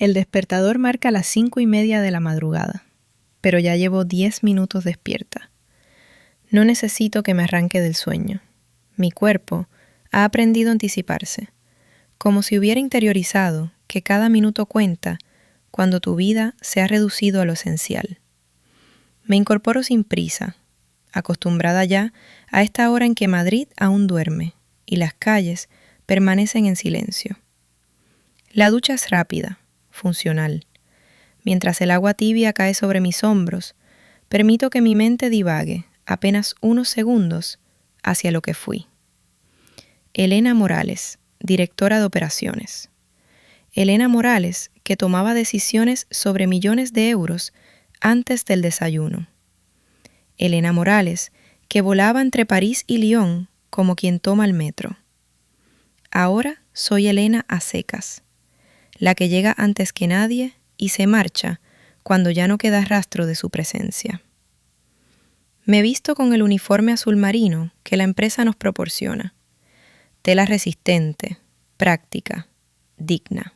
El despertador marca las 5:30 de la madrugada, pero ya llevo 10 minutos despierta. No necesito que me arranque del sueño. Mi cuerpo ha aprendido a anticiparse, como si hubiera interiorizado que cada minuto cuenta cuando tu vida se ha reducido a lo esencial. Me incorporo sin prisa, acostumbrada ya a esta hora en que Madrid aún duerme y las calles permanecen en silencio. La ducha es rápida, funcional. Mientras el agua tibia cae sobre mis hombros, permito que mi mente divague apenas unos segundos hacia lo que fui. Elena Morales, directora de operaciones. Elena Morales, que tomaba decisiones sobre millones de euros antes del desayuno. Elena Morales, que volaba entre París y Lyon como quien toma el metro. Ahora soy Elena a secas, la que llega antes que nadie y se marcha cuando ya no queda rastro de su presencia. Me visto con el uniforme azul marino que la empresa nos proporciona. Tela resistente, práctica, digna.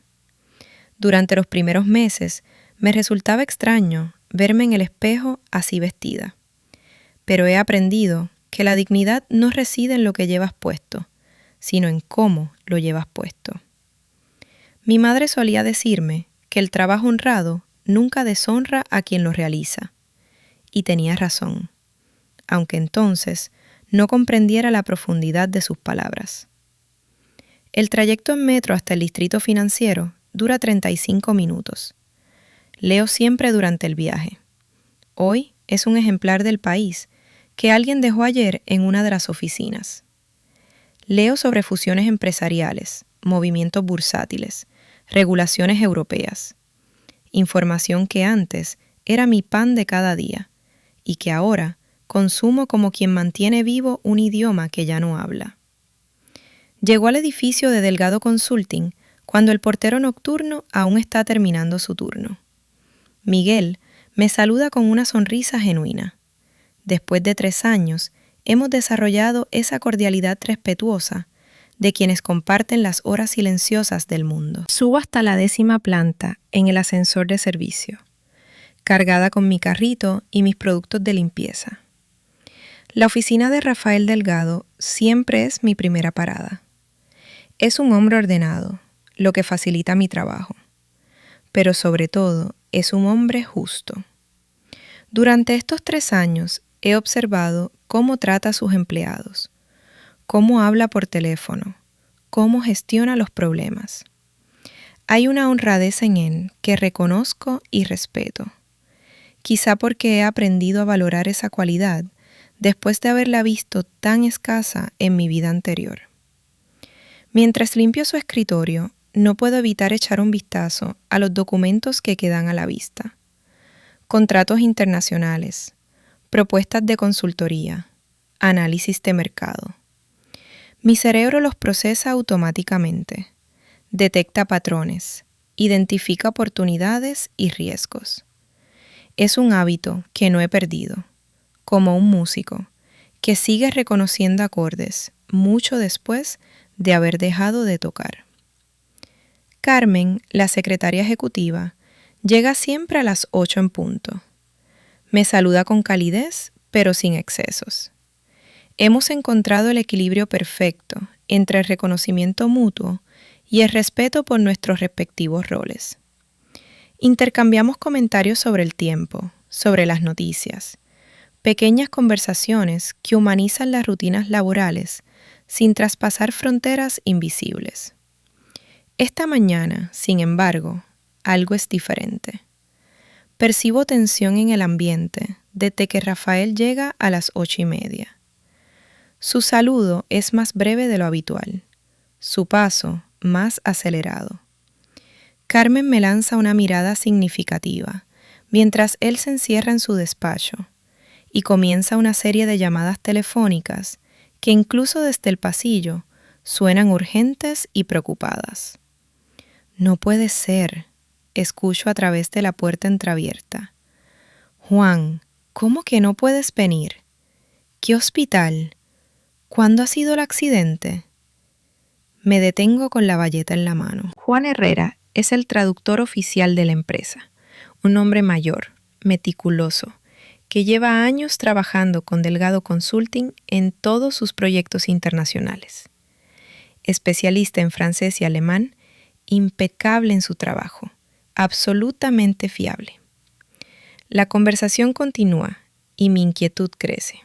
Durante los primeros meses me resultaba extraño verme en el espejo así vestida. Pero he aprendido que la dignidad no reside en lo que llevas puesto, sino en cómo lo llevas puesto. Mi madre solía decirme que el trabajo honrado nunca deshonra a quien lo realiza. Y tenía razón, aunque entonces no comprendiera la profundidad de sus palabras. El trayecto en metro hasta el distrito financiero dura 35 minutos. Leo siempre durante el viaje. Hoy es un ejemplar del País que alguien dejó ayer en una de las oficinas. Leo sobre fusiones empresariales, movimientos bursátiles, regulaciones europeas. Información que antes era mi pan de cada día y que ahora consumo como quien mantiene vivo un idioma que ya no habla. Llegó al edificio de Delgado Consulting cuando el portero nocturno aún está terminando su turno. Miguel me saluda con una sonrisa genuina. Después de 3 años, hemos desarrollado esa cordialidad respetuosa de quienes comparten las horas silenciosas del mundo. Subo hasta la 10ª planta en el ascensor de servicio, cargada con mi carrito y mis productos de limpieza. La oficina de Rafael Delgado siempre es mi primera parada. Es un hombre ordenado, lo que facilita mi trabajo. Pero sobre todo, es un hombre justo. Durante estos 3 años he observado cómo trata a sus empleados, cómo habla por teléfono, cómo gestiona los problemas. Hay una honradez en él que reconozco y respeto. Quizá porque he aprendido a valorar esa cualidad después de haberla visto tan escasa en mi vida anterior. Mientras limpio su escritorio, no puedo evitar echar un vistazo a los documentos que quedan a la vista. Contratos internacionales, propuestas de consultoría, análisis de mercado. Mi cerebro los procesa automáticamente, detecta patrones, identifica oportunidades y riesgos. Es un hábito que no he perdido, como un músico que sigue reconociendo acordes mucho después de haber dejado de tocar. Carmen, la secretaria ejecutiva, llega siempre a las 8 en punto. Me saluda con calidez, pero sin excesos. Hemos encontrado el equilibrio perfecto entre el reconocimiento mutuo y el respeto por nuestros respectivos roles. Intercambiamos comentarios sobre el tiempo, sobre las noticias, pequeñas conversaciones que humanizan las rutinas laborales sin traspasar fronteras invisibles. Esta mañana, sin embargo, algo es diferente. Percibo tensión en el ambiente desde que Rafael llega a las 8:30. Su saludo es más breve de lo habitual, su paso más acelerado. Carmen me lanza una mirada significativa mientras él se encierra en su despacho y comienza una serie de llamadas telefónicas que incluso desde el pasillo suenan urgentes y preocupadas. No puede ser, escucho a través de la puerta entreabierta. Juan, ¿cómo que no puedes venir? ¿Qué hospital? ¿Cuándo ha sido el accidente? Me detengo con la bayeta en la mano. Juan Herrera, es el traductor oficial de la empresa, un hombre mayor, meticuloso, que lleva años trabajando con Delgado Consulting en todos sus proyectos internacionales. Especialista en francés y alemán, impecable en su trabajo, absolutamente fiable. La conversación continúa y mi inquietud crece.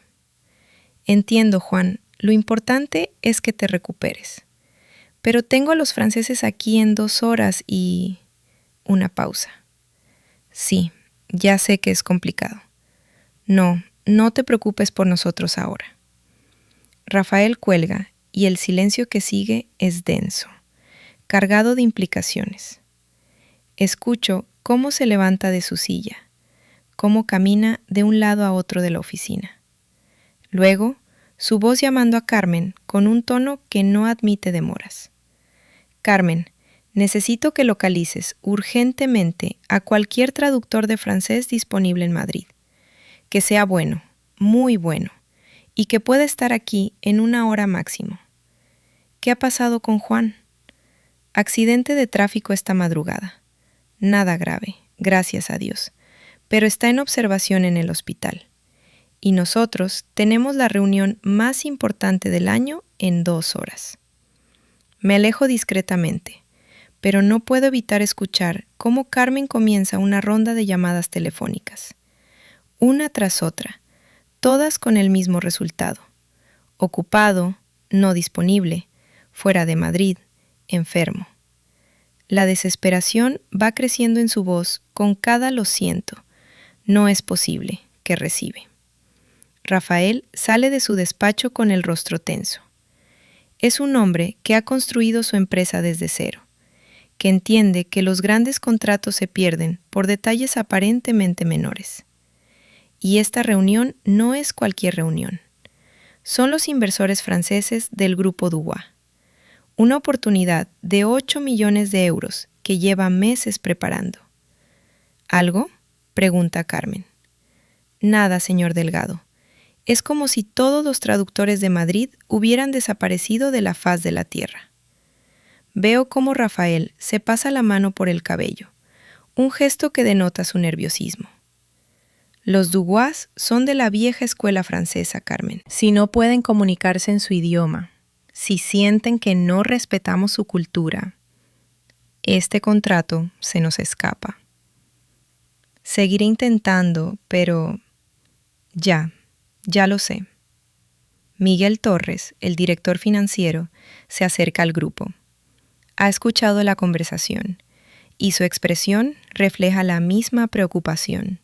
Entiendo, Juan, lo importante es que te recuperes. Pero tengo a los franceses aquí en 2 horas y... Una pausa. Sí, ya sé que es complicado. No te preocupes por nosotros ahora. Rafael cuelga y el silencio que sigue es denso, cargado de implicaciones. Escucho cómo se levanta de su silla, cómo camina de un lado a otro de la oficina. Luego, su voz llamando a Carmen con un tono que no admite demoras. Carmen, necesito que localices urgentemente a cualquier traductor de francés disponible en Madrid. Que sea bueno, muy bueno, y que pueda estar aquí en 1 hora máximo. ¿Qué ha pasado con Juan? Accidente de tráfico esta madrugada. Nada grave, gracias a Dios, pero está en observación en el hospital. Y nosotros tenemos la reunión más importante del año en 2 horas. Me alejo discretamente, pero no puedo evitar escuchar cómo Carmen comienza una ronda de llamadas telefónicas. Una tras otra, todas con el mismo resultado. Ocupado, no disponible, fuera de Madrid, enfermo. La desesperación va creciendo en su voz con cada lo siento, no es posible, que recibe. Rafael sale de su despacho con el rostro tenso. Es un hombre que ha construido su empresa desde cero, que entiende que los grandes contratos se pierden por detalles aparentemente menores. Y esta reunión no es cualquier reunión. Son los inversores franceses del Grupo Dubois. Una oportunidad de 8 millones de euros que lleva meses preparando. ¿Algo?, pregunta Carmen. Nada, señor Delgado. Es como si todos los traductores de Madrid hubieran desaparecido de la faz de la tierra. Veo cómo Rafael se pasa la mano por el cabello, un gesto que denota su nerviosismo. Los Dubois son de la vieja escuela francesa, Carmen. Si no pueden comunicarse en su idioma, si sienten que no respetamos su cultura, este contrato se nos escapa. Seguiré intentando, pero ya lo sé. Miguel Torres, el director financiero, se acerca al grupo. Ha escuchado la conversación y su expresión refleja la misma preocupación.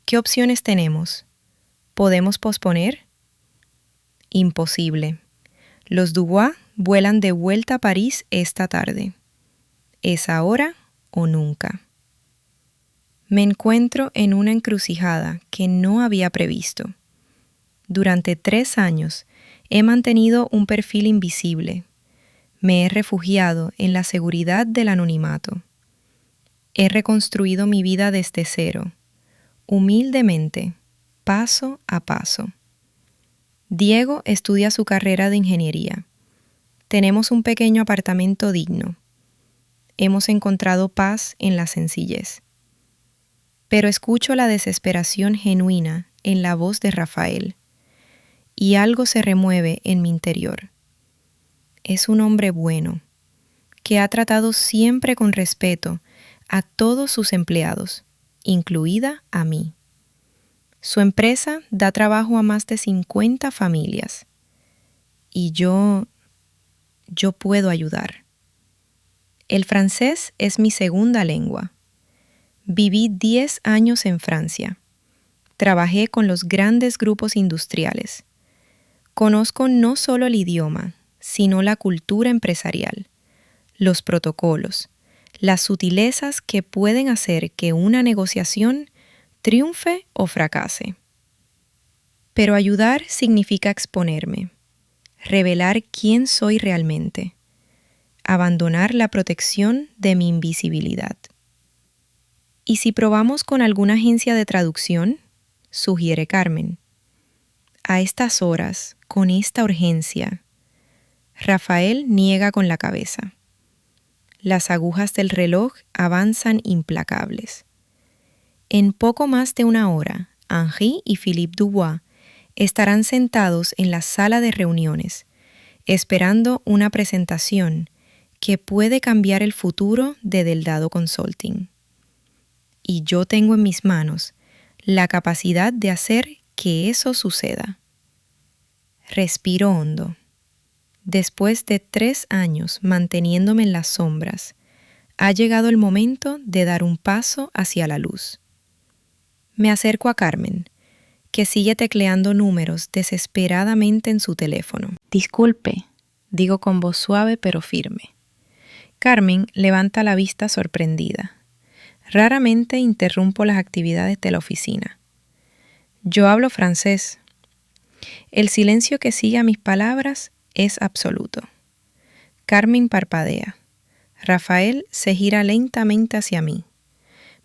¿Qué opciones tenemos? ¿Podemos posponer? Imposible. Los Dubois vuelan de vuelta a París esta tarde. ¿Es ahora o nunca? Me encuentro en una encrucijada que no había previsto. Durante 3 años he mantenido un perfil invisible. Me he refugiado en la seguridad del anonimato. He reconstruido mi vida desde cero, humildemente, paso a paso. Diego estudia su carrera de ingeniería. Tenemos un pequeño apartamento digno. Hemos encontrado paz en la sencillez. Pero escucho la desesperación genuina en la voz de Rafael, y algo se remueve en mi interior. Es un hombre bueno, que ha tratado siempre con respeto a todos sus empleados, incluida a mí. Su empresa da trabajo a más de 50 familias. Y yo puedo ayudar. El francés es mi segunda lengua. Viví 10 años en Francia. Trabajé con los grandes grupos industriales. Conozco no solo el idioma, sino la cultura empresarial, los protocolos, las sutilezas que pueden hacer que una negociación triunfe o fracase. Pero ayudar significa exponerme, revelar quién soy realmente, abandonar la protección de mi invisibilidad. ¿Y si probamos con alguna agencia de traducción?, sugiere Carmen. A estas horas, con esta urgencia. Rafael niega con la cabeza. Las agujas del reloj avanzan implacables. En poco más de una hora, Henri y Philippe Dubois estarán sentados en la sala de reuniones, esperando una presentación que puede cambiar el futuro de Delgado Consulting. Y yo tengo en mis manos la capacidad de hacer que eso suceda. Respiro hondo. Después de 3 años manteniéndome en las sombras, ha llegado el momento de dar un paso hacia la luz. Me acerco a Carmen, que sigue tecleando números desesperadamente en su teléfono. Disculpe, digo con voz suave pero firme. Carmen levanta la vista sorprendida. Raramente interrumpo las actividades de la oficina. Yo hablo francés. El silencio que sigue a mis palabras es absoluto. Carmen parpadea. Rafael se gira lentamente hacia mí.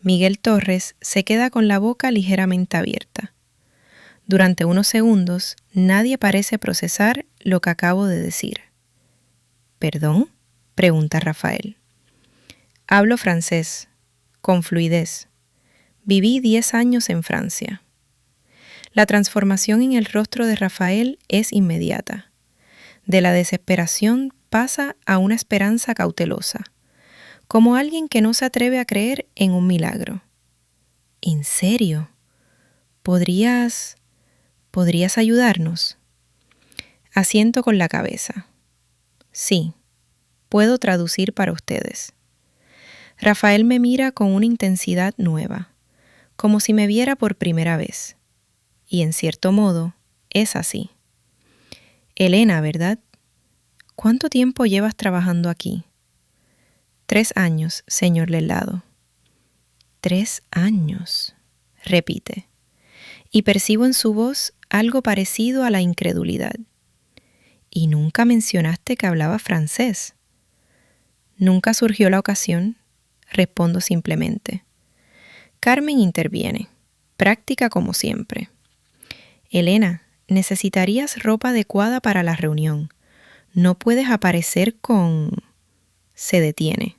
Miguel Torres se queda con la boca ligeramente abierta. Durante unos segundos, nadie parece procesar lo que acabo de decir. ¿Perdón?, pregunta Rafael. Hablo francés, con fluidez. Viví 10 años en Francia. La transformación en el rostro de Rafael es inmediata. De la desesperación pasa a una esperanza cautelosa, como alguien que no se atreve a creer en un milagro. ¿En serio? ¿Podrías ayudarnos? Asiento con la cabeza. Sí, puedo traducir para ustedes. Rafael me mira con una intensidad nueva, como si me viera por primera vez. Y en cierto modo, es así. Elena, ¿verdad? ¿Cuánto tiempo llevas trabajando aquí? 3 años, señor Delgado. 3 años, repite. Y percibo en su voz algo parecido a la incredulidad. ¿Y nunca mencionaste que hablaba francés? Nunca surgió la ocasión, respondo simplemente. Carmen interviene, práctica como siempre. Elena, necesitarías ropa adecuada para la reunión. No puedes aparecer con... Se detiene,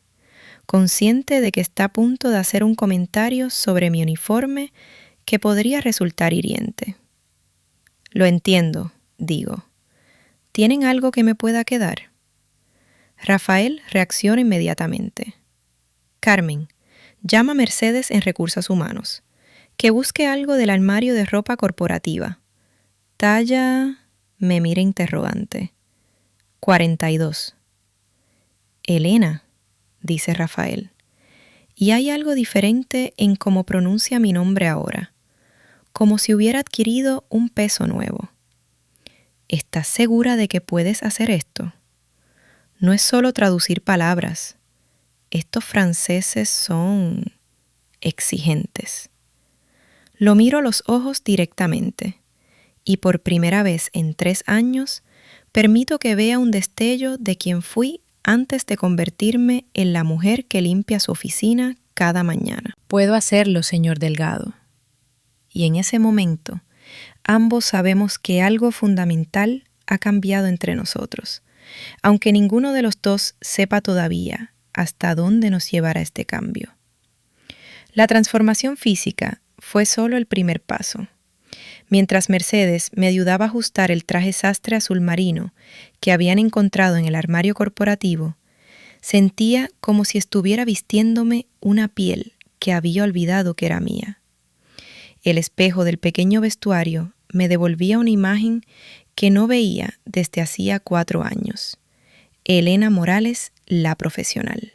consciente de que está a punto de hacer un comentario sobre mi uniforme que podría resultar hiriente. Lo entiendo, digo. ¿Tienen algo que me pueda quedar? Rafael reacciona inmediatamente. Carmen, llama a Mercedes en Recursos Humanos, que busque algo del armario de ropa corporativa. Talla... me mira interrogante. 42. Elena, dice Rafael. Y hay algo diferente en cómo pronuncia mi nombre ahora, como si hubiera adquirido un peso nuevo. ¿Estás segura de que puedes hacer esto? No es solo traducir palabras. Estos franceses son exigentes. Lo miro a los ojos directamente y por primera vez en 3 años permito que vea un destello de quien fui antes de convertirme en la mujer que limpia su oficina cada mañana. Puedo hacerlo, señor Delgado. Y en ese momento, ambos sabemos que algo fundamental ha cambiado entre nosotros, aunque ninguno de los dos sepa todavía hasta dónde nos llevará este cambio. La transformación física fue solo el primer paso. Mientras Mercedes me ayudaba a ajustar el traje sastre azul marino que habían encontrado en el armario corporativo, sentía como si estuviera vistiéndome una piel que había olvidado que era mía. El espejo del pequeño vestuario me devolvía una imagen que no veía desde hacía 4 años. Elena Morales, la profesional.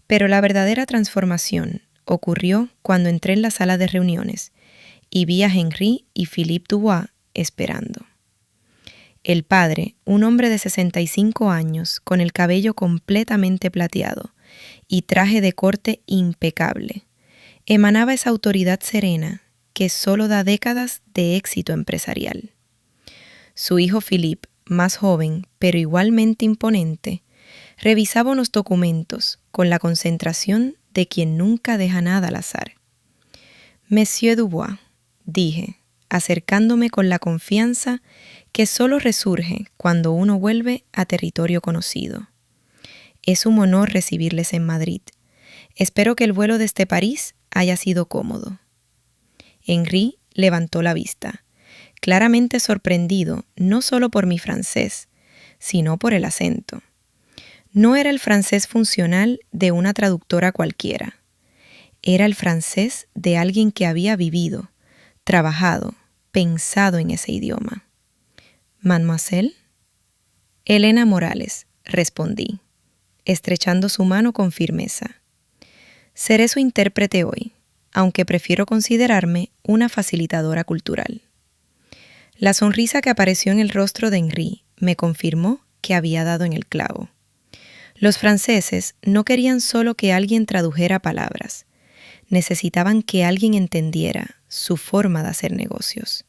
Pero la verdadera transformación ocurrió cuando entré en la sala de reuniones y vi a Henri y Philippe Dubois esperando. El padre, un hombre de 65 años, con el cabello completamente plateado y traje de corte impecable, emanaba esa autoridad serena que solo da décadas de éxito empresarial. Su hijo Philippe, más joven, pero igualmente imponente, revisaba unos documentos con la concentración de quien nunca deja nada al azar. Monsieur Dubois, dije, acercándome con la confianza que solo resurge cuando uno vuelve a territorio conocido. Es un honor recibirles en Madrid. Espero que el vuelo desde París haya sido cómodo. Henry levantó la vista, claramente sorprendido no solo por mi francés, sino por el acento. No era el francés funcional de una traductora cualquiera. Era el francés de alguien que había vivido, trabajado, pensado en ese idioma. «Mademoiselle?» «Elena Morales», respondí, estrechando su mano con firmeza. «Seré su intérprete hoy, aunque prefiero considerarme una facilitadora cultural». La sonrisa que apareció en el rostro de Henry me confirmó que había dado en el clavo. Los franceses no querían solo que alguien tradujera palabras, necesitaban que alguien entendiera su forma de hacer negocios.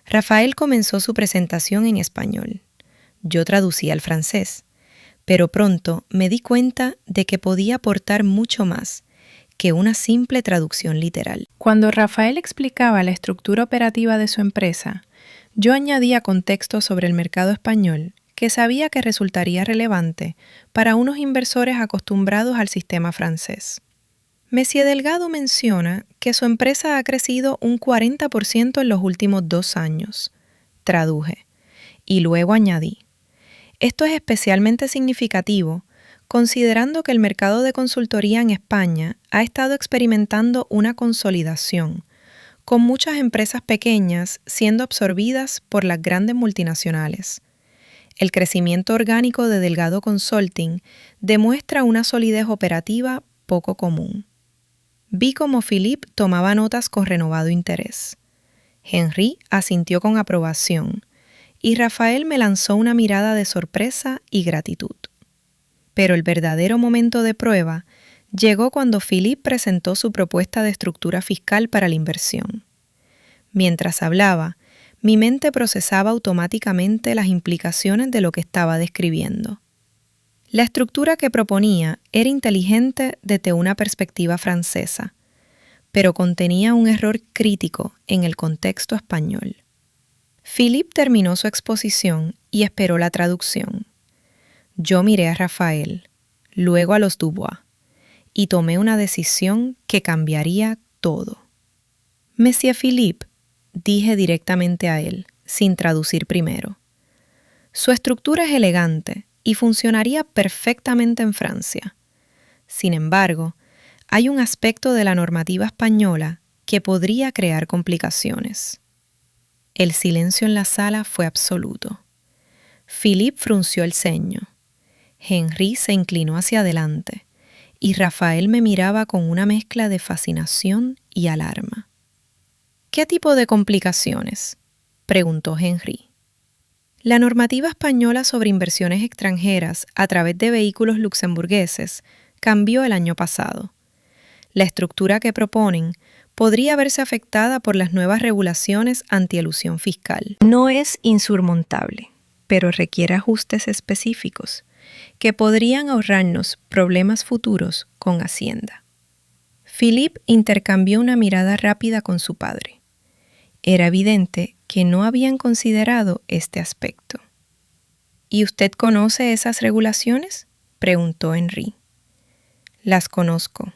Rafael comenzó su presentación en español. Yo traducía al francés, pero pronto me di cuenta de que podía aportar mucho más que una simple traducción literal. Cuando Rafael explicaba la estructura operativa de su empresa, yo añadía contexto sobre el mercado español que sabía que resultaría relevante para unos inversores acostumbrados al sistema francés. Monsieur Delgado menciona que su empresa ha crecido un 40% en los últimos 2 años. Traduje. Y luego añadí. Esto es especialmente significativo considerando que el mercado de consultoría en España ha estado experimentando una consolidación, con muchas empresas pequeñas siendo absorbidas por las grandes multinacionales. El crecimiento orgánico de Delgado Consulting demuestra una solidez operativa poco común. Vi cómo Philippe tomaba notas con renovado interés. Henry asintió con aprobación y Rafael me lanzó una mirada de sorpresa y gratitud. Pero el verdadero momento de prueba llegó cuando Philippe presentó su propuesta de estructura fiscal para la inversión. Mientras hablaba, mi mente procesaba automáticamente las implicaciones de lo que estaba describiendo. La estructura que proponía era inteligente desde una perspectiva francesa, pero contenía un error crítico en el contexto español. Philippe terminó su exposición y esperó la traducción. Yo miré a Rafael, luego a los Dubois, y tomé una decisión que cambiaría todo. «Monsieur Philippe», dije directamente a él, sin traducir primero. «Su estructura es elegante y funcionaría perfectamente en Francia. Sin embargo, hay un aspecto de la normativa española que podría crear complicaciones». El silencio en la sala fue absoluto. Philippe frunció el ceño. Henry se inclinó hacia adelante y Rafael me miraba con una mezcla de fascinación y alarma. «¿Qué tipo de complicaciones?», preguntó Henry. La normativa española sobre inversiones extranjeras a través de vehículos luxemburgueses cambió el año pasado. La estructura que proponen podría verse afectada por las nuevas regulaciones antielusión fiscal. No es insurmontable, pero requiere ajustes específicos que podrían ahorrarnos problemas futuros con Hacienda. Philippe intercambió una mirada rápida con su padre. Era evidente que no habían considerado este aspecto. «¿Y usted conoce esas regulaciones?», preguntó Henry. «Las conozco.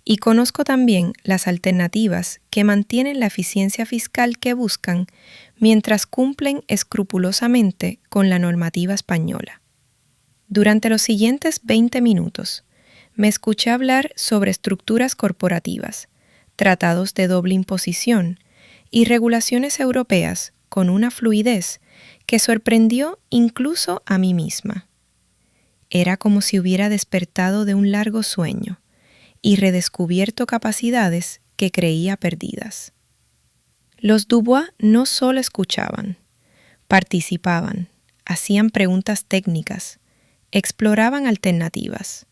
Y conozco también las alternativas que mantienen la eficiencia fiscal que buscan mientras cumplen escrupulosamente con la normativa española». Durante los siguientes 20 minutos, me escuché hablar sobre estructuras corporativas, tratados de doble imposición y regulaciones europeas con una fluidez que sorprendió incluso a mí misma. Era como si hubiera despertado de un largo sueño y redescubierto capacidades que creía perdidas. Los Dubois no solo escuchaban, participaban, hacían preguntas técnicas, exploraban alternativas.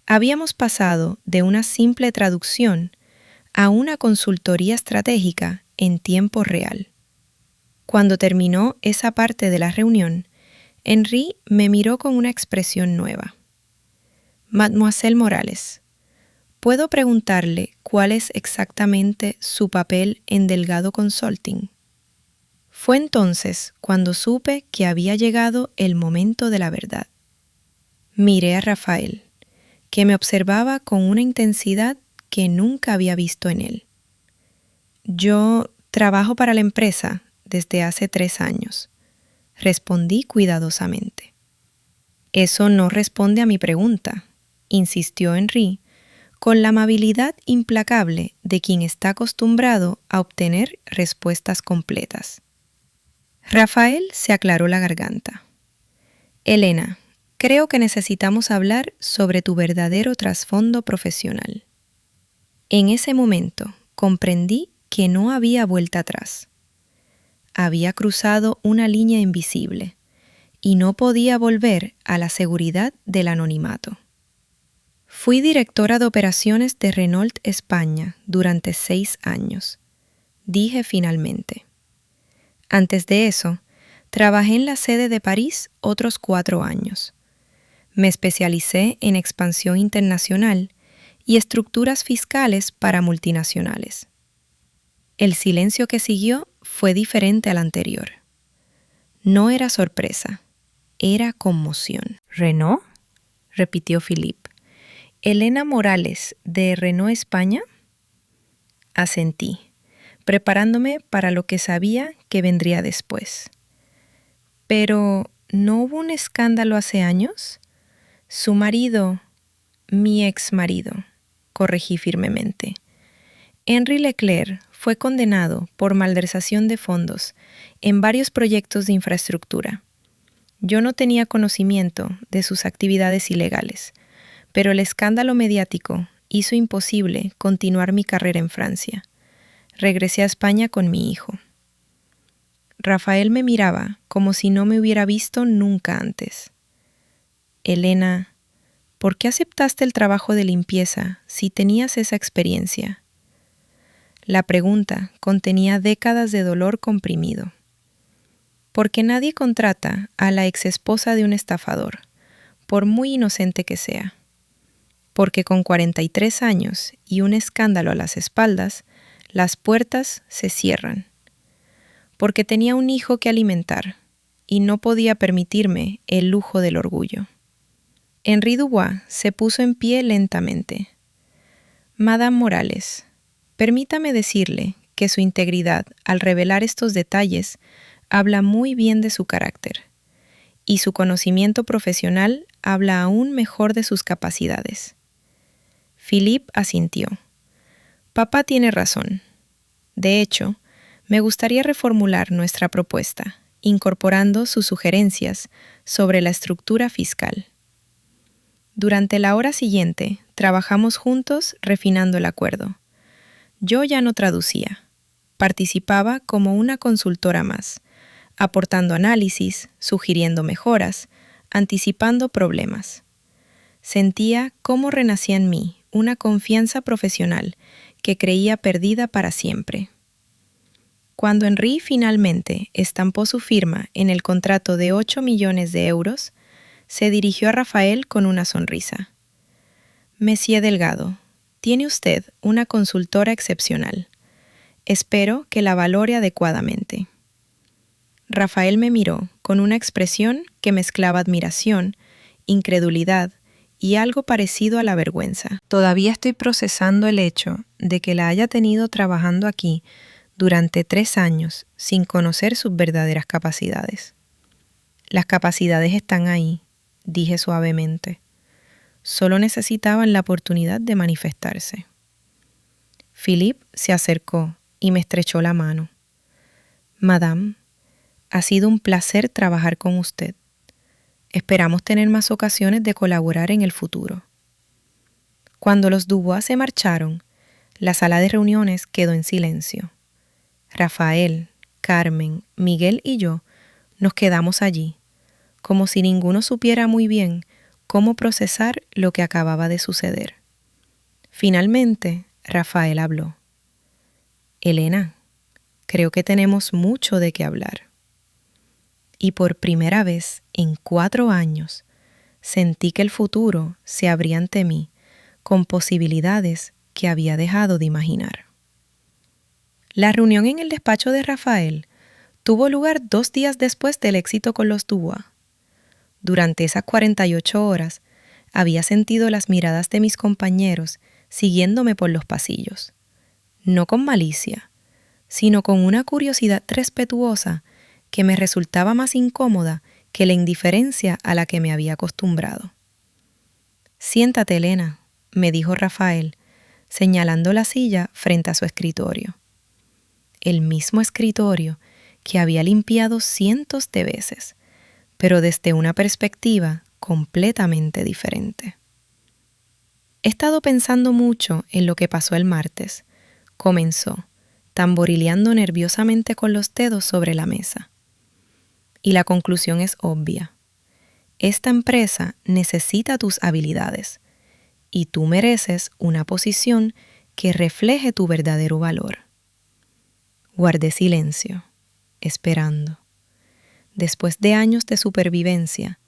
Habíamos pasado de una simple traducción a una consultoría estratégica en tiempo real. Cuando terminó esa parte de la reunión, Henry me miró con una expresión nueva. «Mademoiselle Morales, ¿puedo preguntarle cuál es exactamente su papel en Delgado Consulting?». Fue entonces cuando supe que había llegado el momento de la verdad. Miré a Rafael, que me observaba con una intensidad que nunca había visto en él. Yo trabajo para la empresa desde hace 3 años, respondí cuidadosamente. Eso no responde a mi pregunta, insistió Henry, con la amabilidad implacable de quien está acostumbrado a obtener respuestas completas. Rafael se aclaró la garganta. Elena, creo que necesitamos hablar sobre tu verdadero trasfondo profesional. En ese momento comprendí que no había vuelta atrás. Había cruzado una línea invisible y no podía volver a la seguridad del anonimato. Fui directora de operaciones de Renault España durante 6 años, dije finalmente. Antes de eso, trabajé en la sede de París otros 4 años. Me especialicé en expansión internacional y estructuras fiscales para multinacionales. El silencio que siguió fue diferente al anterior. No era sorpresa, era conmoción. ¿Renault? Repitió Philippe. ¿Elena Morales, de Renault España? Asentí, preparándome para lo que sabía que vendría después. Pero, ¿no hubo un escándalo hace años? Su marido, mi exmarido, corregí firmemente. Henry Leclerc fue condenado por malversación de fondos en varios proyectos de infraestructura. Yo no tenía conocimiento de sus actividades ilegales, pero el escándalo mediático hizo imposible continuar mi carrera en Francia. Regresé a España con mi hijo. Rafael me miraba como si no me hubiera visto nunca antes. Elena, ¿por qué aceptaste el trabajo de limpieza si tenías esa experiencia? La pregunta contenía décadas de dolor comprimido. Porque nadie contrata a la exesposa de un estafador, por muy inocente que sea. Porque con 43 años y un escándalo a las espaldas, las puertas se cierran. Porque tenía un hijo que alimentar y no podía permitirme el lujo del orgullo. Henri Dubois se puso en pie lentamente. Madame Morales, permítame decirle que su integridad al revelar estos detalles habla muy bien de su carácter, y su conocimiento profesional habla aún mejor de sus capacidades. Philippe asintió. Papá tiene razón. De hecho, me gustaría reformular nuestra propuesta, incorporando sus sugerencias sobre la estructura fiscal. Durante la hora siguiente, trabajamos juntos refinando el acuerdo. Yo ya no traducía. Participaba como una consultora más, aportando análisis, sugiriendo mejoras, anticipando problemas. Sentía cómo renacía en mí una confianza profesional que creía perdida para siempre. Cuando Henry finalmente estampó su firma en el contrato de 8 millones de euros, se dirigió a Rafael con una sonrisa. Monsieur Delgado, tiene usted una consultora excepcional. Espero que la valore adecuadamente. Rafael me miró con una expresión que mezclaba admiración, incredulidad y algo parecido a la vergüenza. Todavía estoy procesando el hecho de que la haya tenido trabajando aquí durante 3 años sin conocer sus verdaderas capacidades. Las capacidades están ahí, dije suavemente. Solo necesitaban la oportunidad de manifestarse. Philippe se acercó y me estrechó la mano. Madame, ha sido un placer trabajar con usted. Esperamos tener más ocasiones de colaborar en el futuro. Cuando los Dubois se marcharon, la sala de reuniones quedó en silencio. Rafael, Carmen, Miguel y yo nos quedamos allí, como si ninguno supiera muy bien cómo procesar lo que acababa de suceder. Finalmente, Rafael habló. Elena, creo que tenemos mucho de qué hablar. Y por primera vez en 4 años, sentí que el futuro se abría ante mí con posibilidades que había dejado de imaginar. La reunión en el despacho de Rafael tuvo lugar 2 días después del éxito con los Dubois. Durante esas 48 horas, había sentido las miradas de mis compañeros siguiéndome por los pasillos. No con malicia, sino con una curiosidad respetuosa que me resultaba más incómoda que la indiferencia a la que me había acostumbrado. «Siéntate, Elena», me dijo Rafael, señalando la silla frente a su escritorio. El mismo escritorio que había limpiado cientos de veces, pero desde una perspectiva completamente diferente. He estado pensando mucho en lo que pasó el martes, comenzó, tamborileando nerviosamente con los dedos sobre la mesa. Y la conclusión es obvia. Esta empresa necesita tus habilidades y tú mereces una posición que refleje tu verdadero valor. Guardé silencio, esperando. Después de años de supervivencia,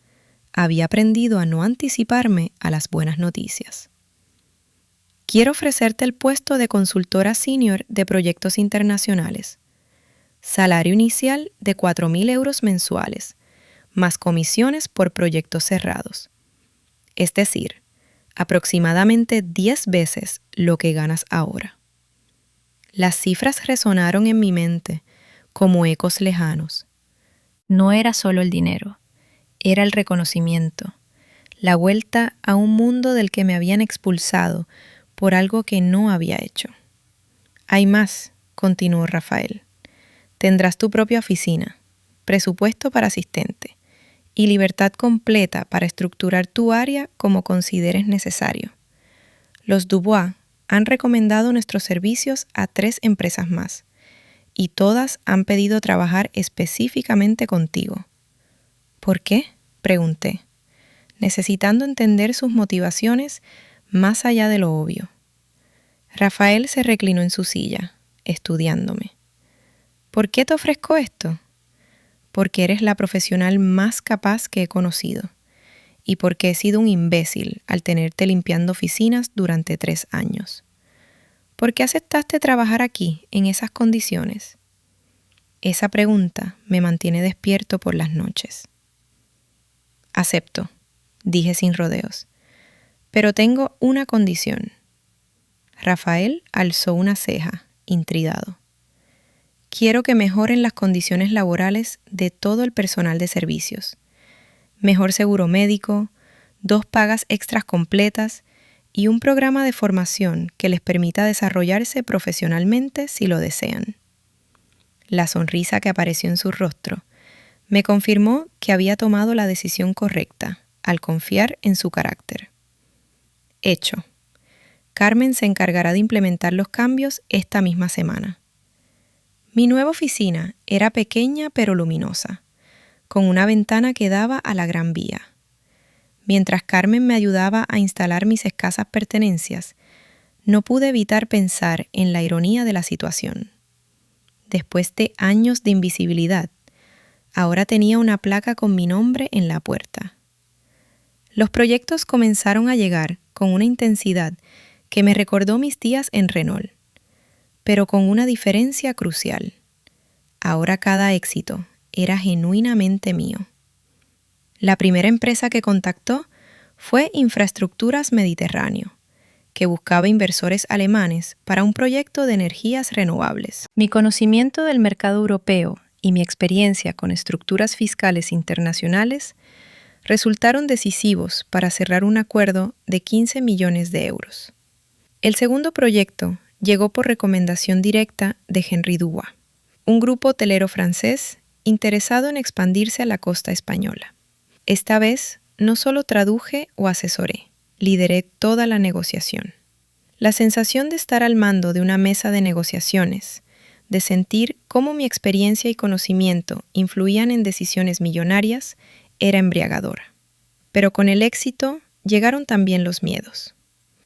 había aprendido a no anticiparme a las buenas noticias. Quiero ofrecerte el puesto de consultora senior de proyectos internacionales. Salario inicial de 4.000 euros mensuales, más comisiones por proyectos cerrados. Es decir, aproximadamente 10 veces lo que ganas ahora. Las cifras resonaron en mi mente como ecos lejanos. No era solo el dinero, era el reconocimiento, la vuelta a un mundo del que me habían expulsado por algo que no había hecho. Hay más, continuó Rafael. Tendrás tu propia oficina, presupuesto para asistente y libertad completa para estructurar tu área como consideres necesario. Los Dubois han recomendado nuestros servicios a 3 empresas más y todas han pedido trabajar específicamente contigo. ¿Por qué?, pregunté, necesitando entender sus motivaciones más allá de lo obvio. Rafael se reclinó en su silla, estudiándome. ¿Por qué te ofrezco esto? Porque eres la profesional más capaz que he conocido y porque he sido un imbécil al tenerte limpiando oficinas durante 3 años. ¿Por qué aceptaste trabajar aquí, en esas condiciones? Esa pregunta me mantiene despierto por las noches. Acepto, dije sin rodeos, pero tengo una condición. Rafael alzó una ceja, intrigado. Quiero que mejoren las condiciones laborales de todo el personal de servicios. Mejor seguro médico, 2 pagas extras completas y un programa de formación que les permita desarrollarse profesionalmente si lo desean. La sonrisa que apareció en su rostro me confirmó que había tomado la decisión correcta al confiar en su carácter. Hecho. Carmen se encargará de implementar los cambios esta misma semana. Mi nueva oficina era pequeña pero luminosa, con una ventana que daba a la Gran Vía. Mientras Carmen me ayudaba a instalar mis escasas pertenencias, no pude evitar pensar en la ironía de la situación. Después de años de invisibilidad, ahora tenía una placa con mi nombre en la puerta. Los proyectos comenzaron a llegar con una intensidad que me recordó mis días en Renault, pero con una diferencia crucial. Ahora cada éxito era genuinamente mío. La primera empresa que contactó fue Infraestructuras Mediterráneo, que buscaba inversores alemanes para un proyecto de energías renovables. Mi conocimiento del mercado europeo y mi experiencia con estructuras fiscales internacionales resultaron decisivos para cerrar un acuerdo de 15 millones de euros. El segundo proyecto llegó por recomendación directa de Henry Dubois, un grupo hotelero francés interesado en expandirse a la costa española. Esta vez no solo traduje o asesoré, lideré toda la negociación. La sensación de estar al mando de una mesa de negociaciones, de sentir cómo mi experiencia y conocimiento influían en decisiones millonarias, era embriagadora. Pero con el éxito llegaron también los miedos.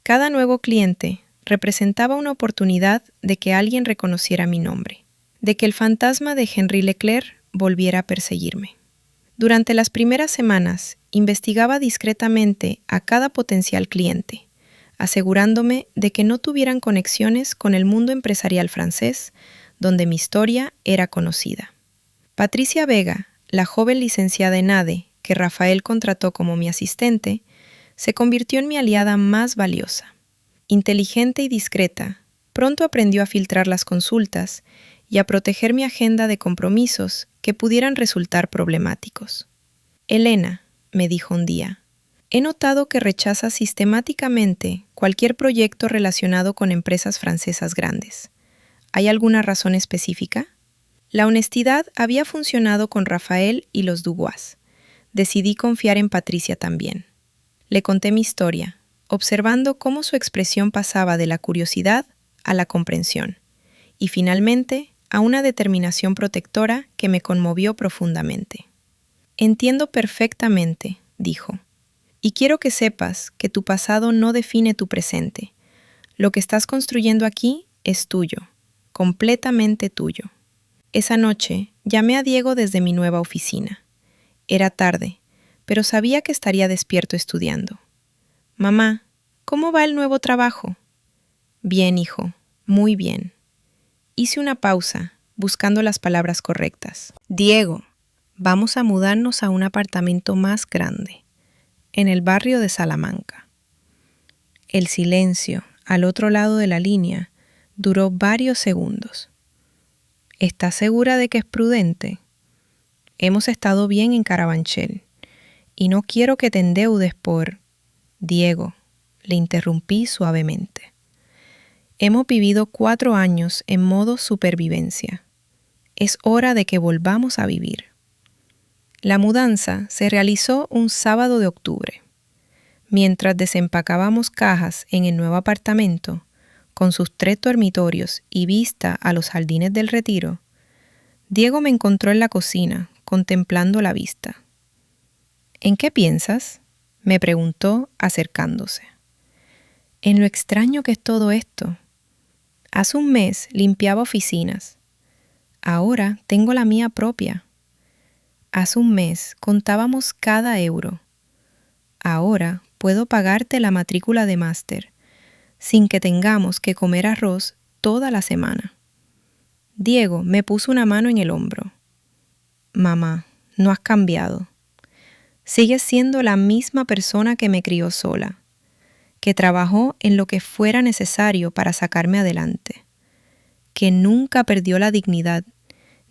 Cada nuevo cliente representaba una oportunidad de que alguien reconociera mi nombre, de que el fantasma de Henry Leclerc volviera a perseguirme. Durante las primeras semanas, investigaba discretamente a cada potencial cliente, asegurándome de que no tuvieran conexiones con el mundo empresarial francés, donde mi historia era conocida. Patricia Vega, la joven licenciada en ADE, que Rafael contrató como mi asistente, se convirtió en mi aliada más valiosa. Inteligente y discreta, pronto aprendió a filtrar las consultas y a proteger mi agenda de compromisos que pudieran resultar problemáticos. Elena, me dijo un día, he notado que rechazas sistemáticamente cualquier proyecto relacionado con empresas francesas grandes. ¿Hay alguna razón específica? La honestidad había funcionado con Rafael y los Dubois. Decidí confiar en Patricia también. Le conté mi historia, observando cómo su expresión pasaba de la curiosidad a la comprensión, y finalmente a una determinación protectora que me conmovió profundamente. Entiendo perfectamente, dijo, y quiero que sepas que tu pasado no define tu presente. Lo que estás construyendo aquí es tuyo, completamente tuyo. Esa noche llamé a Diego desde mi nueva oficina. Era tarde, pero sabía que estaría despierto estudiando. Mamá, ¿cómo va el nuevo trabajo? Bien, hijo, muy bien. Hice una pausa, buscando las palabras correctas. Diego, vamos a mudarnos a un apartamento más grande, en el barrio de Salamanca. El silencio, al otro lado de la línea, duró varios segundos. ¿Estás segura de que es prudente? Hemos estado bien en Carabanchel, y no quiero que te endeudes por... Diego, le interrumpí suavemente. Hemos vivido 4 años en modo supervivencia. Es hora de que volvamos a vivir. La mudanza se realizó un sábado de octubre. Mientras desempacábamos cajas en el nuevo apartamento, con sus 3 dormitorios y vista a los jardines del Retiro, Diego me encontró en la cocina, contemplando la vista. ¿En qué piensas?, me preguntó acercándose. En lo extraño que es todo esto. Hace un mes limpiaba oficinas. Ahora tengo la mía propia. Hace un mes contábamos cada euro. Ahora puedo pagarte la matrícula de máster, sin que tengamos que comer arroz toda la semana. Diego me puso una mano en el hombro. Mamá, no has cambiado. Sigues siendo la misma persona que me crió sola, que trabajó en lo que fuera necesario para sacarme adelante, que nunca perdió la dignidad,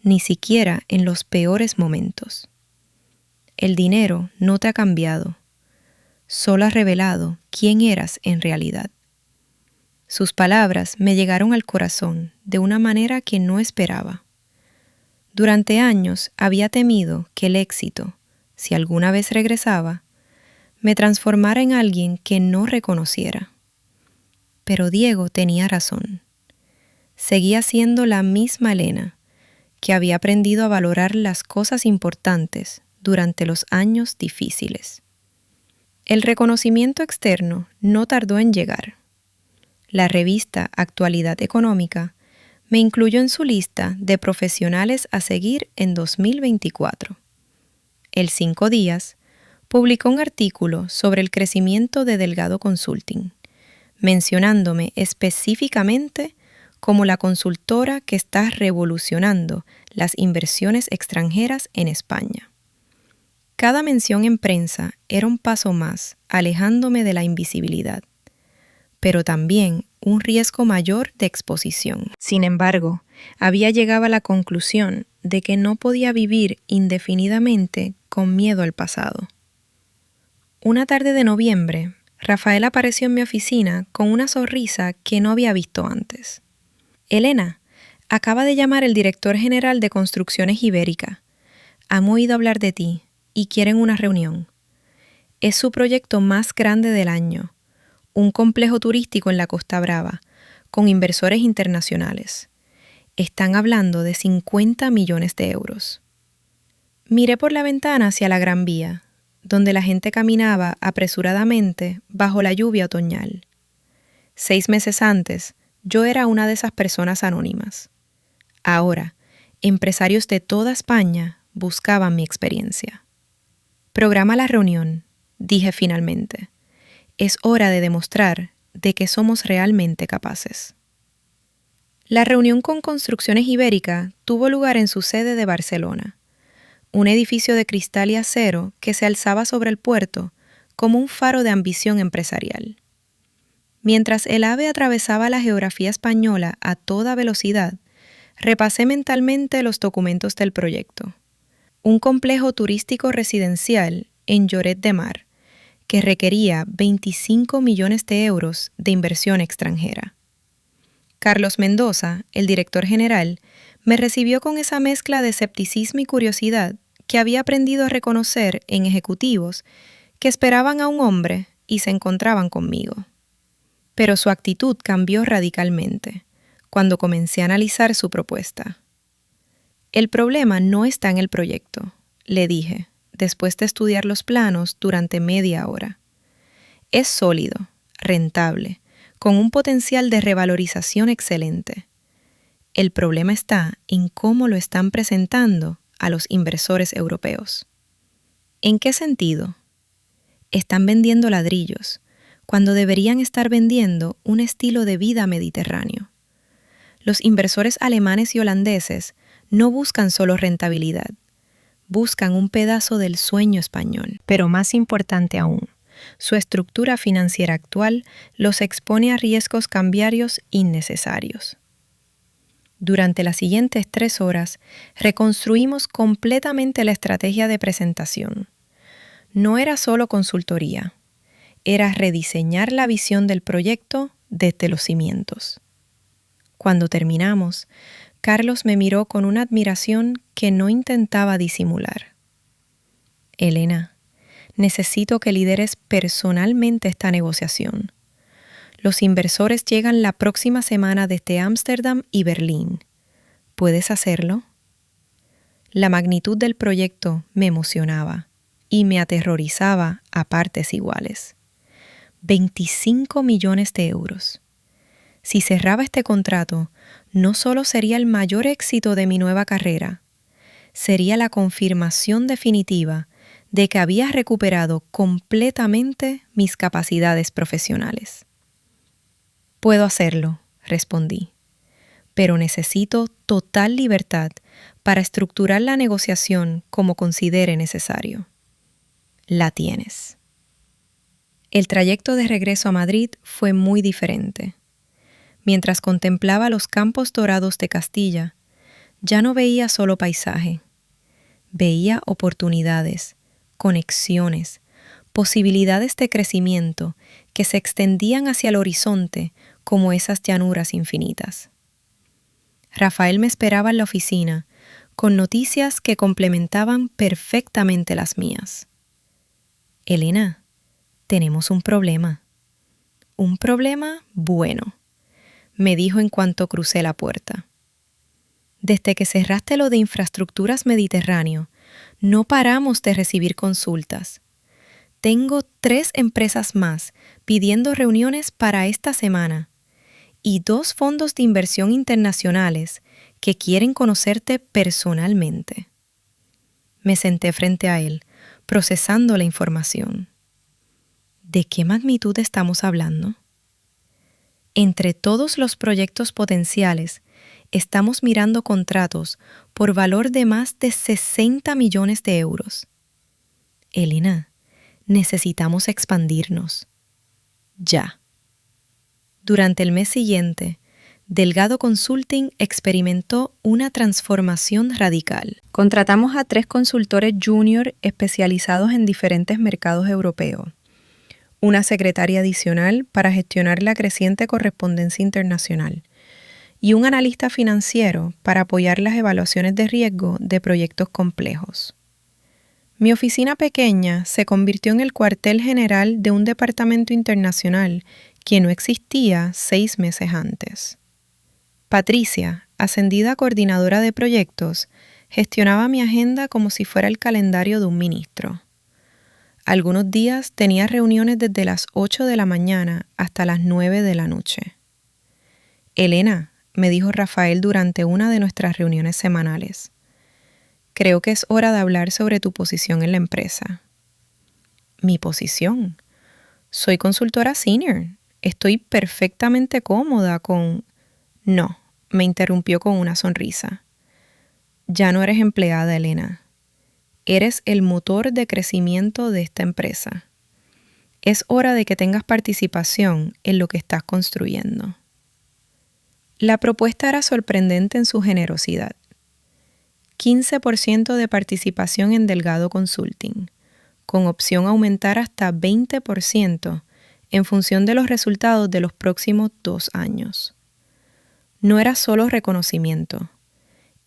ni siquiera en los peores momentos. El dinero no te ha cambiado, solo ha revelado quién eras en realidad. Sus palabras me llegaron al corazón de una manera que no esperaba. Durante años había temido que el éxito, si alguna vez regresaba, me transformara en alguien que no reconociera. Pero Diego tenía razón. Seguía siendo la misma Elena, que había aprendido a valorar las cosas importantes durante los años difíciles. El reconocimiento externo no tardó en llegar. La revista Actualidad Económica me incluyó en su lista de profesionales a seguir en 2024. El 5 Días publicó un artículo sobre el crecimiento de Delgado Consulting, mencionándome específicamente como la consultora que está revolucionando las inversiones extranjeras en España. Cada mención en prensa era un paso más alejándome de la invisibilidad, pero también un riesgo mayor de exposición. Sin embargo, había llegado a la conclusión de que no podía vivir indefinidamente con miedo al pasado. Una tarde de noviembre, Rafael apareció en mi oficina con una sonrisa que no había visto antes. Elena, acaba de llamar el director general de Construcciones Ibérica. Han oído hablar de ti y quieren una reunión. Es su proyecto más grande del año, un complejo turístico en la Costa Brava, con inversores internacionales. Están hablando de 50 millones de euros. Miré por la ventana hacia la Gran Vía, donde la gente caminaba apresuradamente bajo la lluvia otoñal. 6 meses antes, yo era una de esas personas anónimas. Ahora, empresarios de toda España buscaban mi experiencia. Programa la reunión, dije finalmente. Es hora de demostrar de que somos realmente capaces. La reunión con Construcciones Ibérica tuvo lugar en su sede de Barcelona. un edificio de cristal y acero que se alzaba sobre el puerto como un faro de ambición empresarial. Mientras el ave atravesaba la geografía española a toda velocidad, repasé mentalmente los documentos del proyecto. Un complejo turístico residencial en Lloret de Mar, que requería 25 millones de euros de inversión extranjera. Carlos Mendoza, el director general, me recibió con esa mezcla de escepticismo y curiosidad que había aprendido a reconocer en ejecutivos que esperaban a un hombre y se encontraban conmigo. Pero su actitud cambió radicalmente cuando comencé a analizar su propuesta. El problema no está en el proyecto, le dije, después de estudiar los planos durante media hora. Es sólido, rentable, con un potencial de revalorización excelente. El problema está en cómo lo están presentando a los inversores europeos. ¿En qué sentido? Están vendiendo ladrillos, cuando deberían estar vendiendo un estilo de vida mediterráneo. Los inversores alemanes y holandeses no buscan solo rentabilidad, buscan un pedazo del sueño español. Pero más importante aún, su estructura financiera actual los expone a riesgos cambiarios innecesarios. Durante las siguientes 3 horas, reconstruimos completamente la estrategia de presentación. No era solo consultoría, era rediseñar la visión del proyecto desde los cimientos. Cuando terminamos, Carlos me miró con una admiración que no intentaba disimular. Elena, necesito que lideres personalmente esta negociación. Los inversores llegan la próxima semana desde Ámsterdam y Berlín. ¿Puedes hacerlo? La magnitud del proyecto me emocionaba y me aterrorizaba a partes iguales. 25 millones de euros. Si cerraba este contrato, no solo sería el mayor éxito de mi nueva carrera, sería la confirmación definitiva de que había recuperado completamente mis capacidades profesionales. Puedo hacerlo, respondí, pero necesito total libertad para estructurar la negociación como considere necesario. La tienes. El trayecto de regreso a Madrid fue muy diferente. Mientras contemplaba los campos dorados de Castilla, ya no veía solo paisaje. Veía oportunidades, conexiones, posibilidades de crecimiento que se extendían hacia el horizonte como esas llanuras infinitas. Rafael me esperaba en la oficina, con noticias que complementaban perfectamente las mías. Elena, tenemos un problema. Un problema bueno, me dijo en cuanto crucé la puerta. Desde que cerraste lo de Infraestructuras Mediterráneo, no paramos de recibir consultas. Tengo 3 empresas más pidiendo reuniones para esta semana y 2 fondos de inversión internacionales que quieren conocerte personalmente. Me senté frente a él, procesando la información. ¿De qué magnitud estamos hablando? Entre todos los proyectos potenciales, estamos mirando contratos por valor de más de 60 millones de euros. Elena, necesitamos expandirnos. Ya. Durante el mes siguiente, Delgado Consulting experimentó una transformación radical. Contratamos a 3 consultores junior especializados en diferentes mercados europeos. Una secretaria adicional para gestionar la creciente correspondencia internacional y un analista financiero para apoyar las evaluaciones de riesgo de proyectos complejos. Mi oficina pequeña se convirtió en el cuartel general de un departamento internacional que no existía 6 meses antes. Patricia, ascendida a coordinadora de proyectos, gestionaba mi agenda como si fuera el calendario de un ministro. Algunos días tenía reuniones desde las 8 de la mañana hasta las 9 de la noche. Elena, me dijo Rafael durante una de nuestras reuniones semanales, creo que es hora de hablar sobre tu posición en la empresa. ¿Mi posición? Soy consultora senior. Estoy perfectamente cómoda con... No, me interrumpió con una sonrisa. Ya no eres empleada, Elena. Eres el motor de crecimiento de esta empresa. Es hora de que tengas participación en lo que estás construyendo. La propuesta era sorprendente en su generosidad. 15% de participación en Delgado Consulting, con opción a aumentar hasta 20% en función de los resultados de los próximos 2 años. No era solo reconocimiento,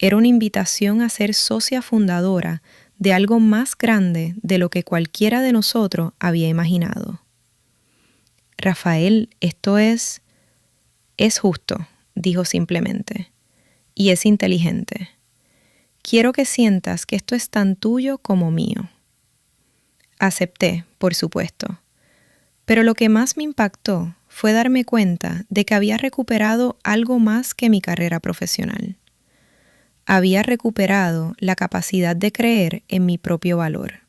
era una invitación a ser socia fundadora de algo más grande de lo que cualquiera de nosotros había imaginado. Rafael, esto es justo, dijo simplemente, y es inteligente. Quiero que sientas que esto es tan tuyo como mío. Acepté, por supuesto, pero lo que más me impactó fue darme cuenta de que había recuperado algo más que mi carrera profesional. Había recuperado la capacidad de creer en mi propio valor.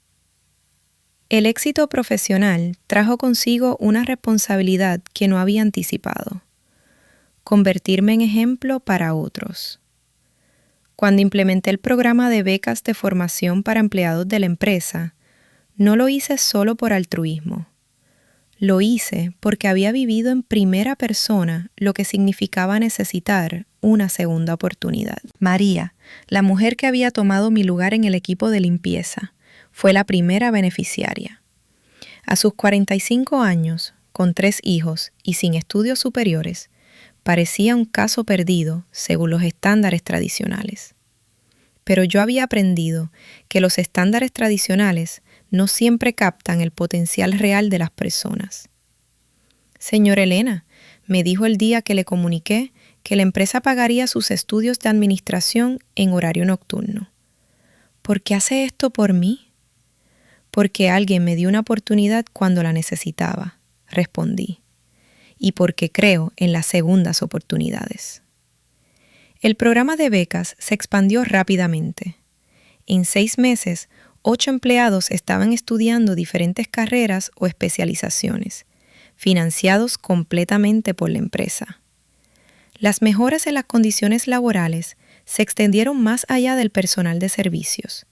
El éxito profesional trajo consigo una responsabilidad que no había anticipado: convertirme en ejemplo para otros. Cuando implementé el programa de becas de formación para empleados de la empresa, no lo hice solo por altruismo. Lo hice porque había vivido en primera persona lo que significaba necesitar una segunda oportunidad. María, la mujer que había tomado mi lugar en el equipo de limpieza, fue la primera beneficiaria. A sus 45 años, con 3 hijos y sin estudios superiores, parecía un caso perdido según los estándares tradicionales. Pero yo había aprendido que los estándares tradicionales no siempre captan el potencial real de las personas. Señora Elena, me dijo el día que le comuniqué que la empresa pagaría sus estudios de administración en horario nocturno. ¿Por qué hace esto por mí? Porque alguien me dio una oportunidad cuando la necesitaba, respondí, y porque creo en las segundas oportunidades. El programa de becas se expandió rápidamente. En 6 meses, 8 empleados estaban estudiando diferentes carreras o especializaciones, financiados completamente por la empresa. Las mejoras en las condiciones laborales se extendieron más allá del personal de servicios.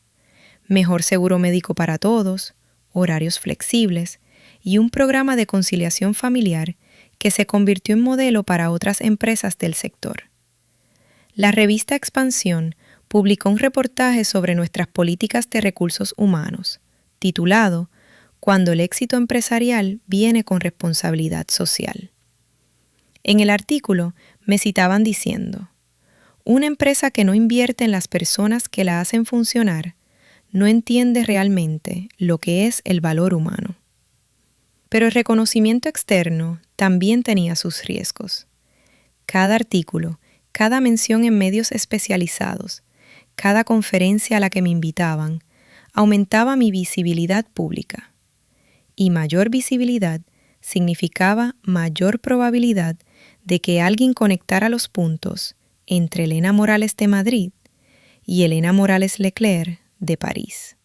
Mejor seguro médico para todos, horarios flexibles y un programa de conciliación familiar que se convirtió en modelo para otras empresas del sector. La revista Expansión publicó un reportaje sobre nuestras políticas de recursos humanos, titulado «Cuando el éxito empresarial viene con responsabilidad social». En el artículo me citaban diciendo: «Una empresa que no invierte en las personas que la hacen funcionar no entiende realmente lo que es el valor humano». Pero el reconocimiento externo también tenía sus riesgos. Cada artículo, cada mención en medios especializados, cada conferencia a la que me invitaban, aumentaba mi visibilidad pública. Y mayor visibilidad significaba mayor probabilidad de que alguien conectara los puntos entre Elena Morales de Madrid y Elena Morales Leclerc de París.